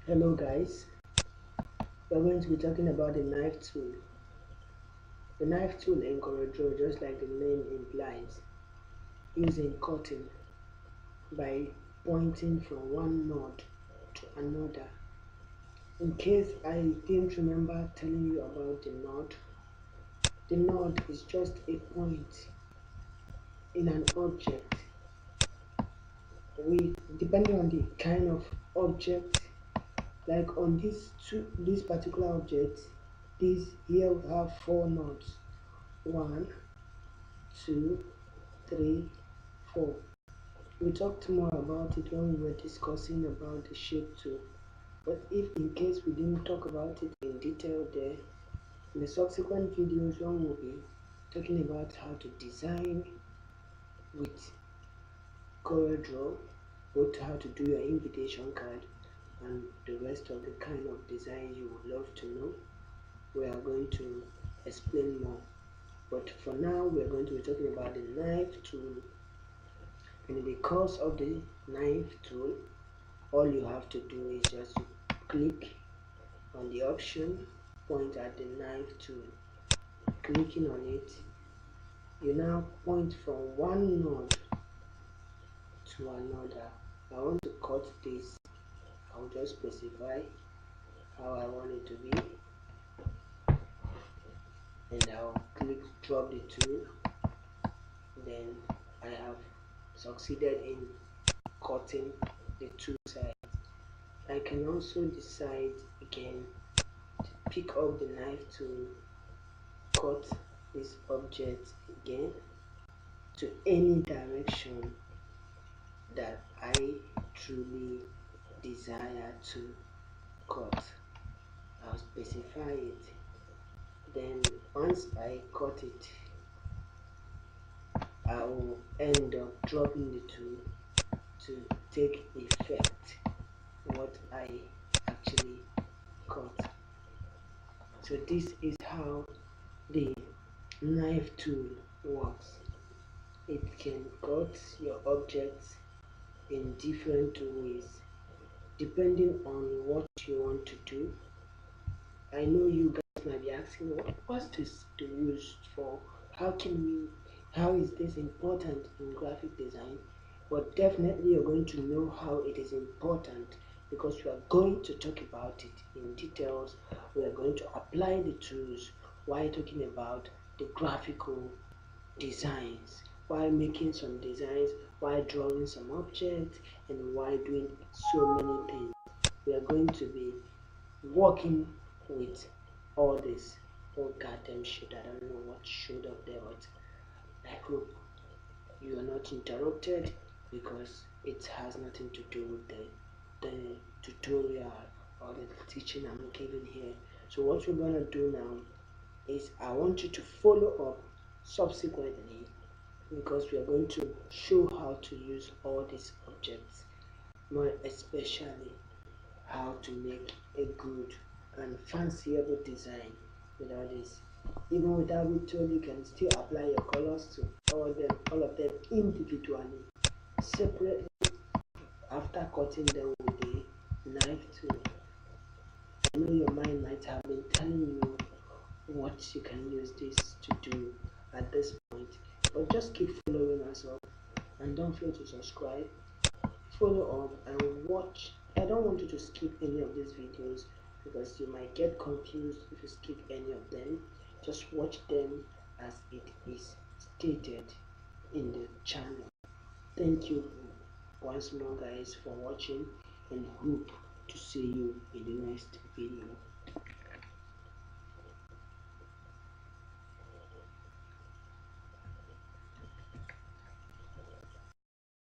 Hello guys, we're going to be talking about the knife tool. The knife tool in CorelDraw, just like the name implies, is in cutting by pointing from one node to another. In case I didn't remember telling you about the node is just a point in an object. Depending on the kind of object, like on this particular object, here we have 4 nodes. 1, 2, 3, 4. We talked more about it when we were discussing about the shape tool, but if in case we didn't talk about it in detail there, in the subsequent videos one will be talking about how to design with CorelDraw, both how to do your invitation card and the rest of the kind of design you would love to know. We are going to explain more, but for now we are going to be talking about the knife tool. And in the course of the knife tool, all you have to do is just to click on the option, point at the knife tool. Clicking on it, you now point from one node to another. I want to cut this. I'll just specify how I want it to be, and I'll click drop the tool. Then I have succeeded in cutting the two sides. I can also decide again to pick up the knife tool, cut this object again to any direction that I truly desire to cut. I'll specify it. Then once I cut it, I will end up dropping the tool to take effect what I actually cut. So this is how the knife tool works. It can cut your objects in different ways depending on what you want to do. I know you guys might be asking, what's this used for? How is this important in graphic design? But definitely you're going to know how it is important, because we are going to talk about it in details. We are going to apply the tools while talking about the graphical designs, while making some designs, while drawing some objects, and while doing so many things. We are going to be working with all this. Oh goddamn shit, I don't know what showed up there, but I hope you are not interrupted, because it has nothing to do with the tutorial or the teaching I'm giving here. So what we're gonna do now is I want you to follow up subsequently, because we are going to show how to use all these objects, more especially how to make a good and fanciable design without this. Even without it tool, you can still apply your colors to all of them individually, separately, after cutting them with the knife tool. I know your mind might have been telling you what you can use this to do at this point, but just keep following us up, and don't forget to subscribe, follow up, and watch. I don't want you to skip any of these videos, because you might get confused if you skip any of them. Just watch them as it is stated in the channel. Thank you once more guys for watching, and hope to see you in the next video.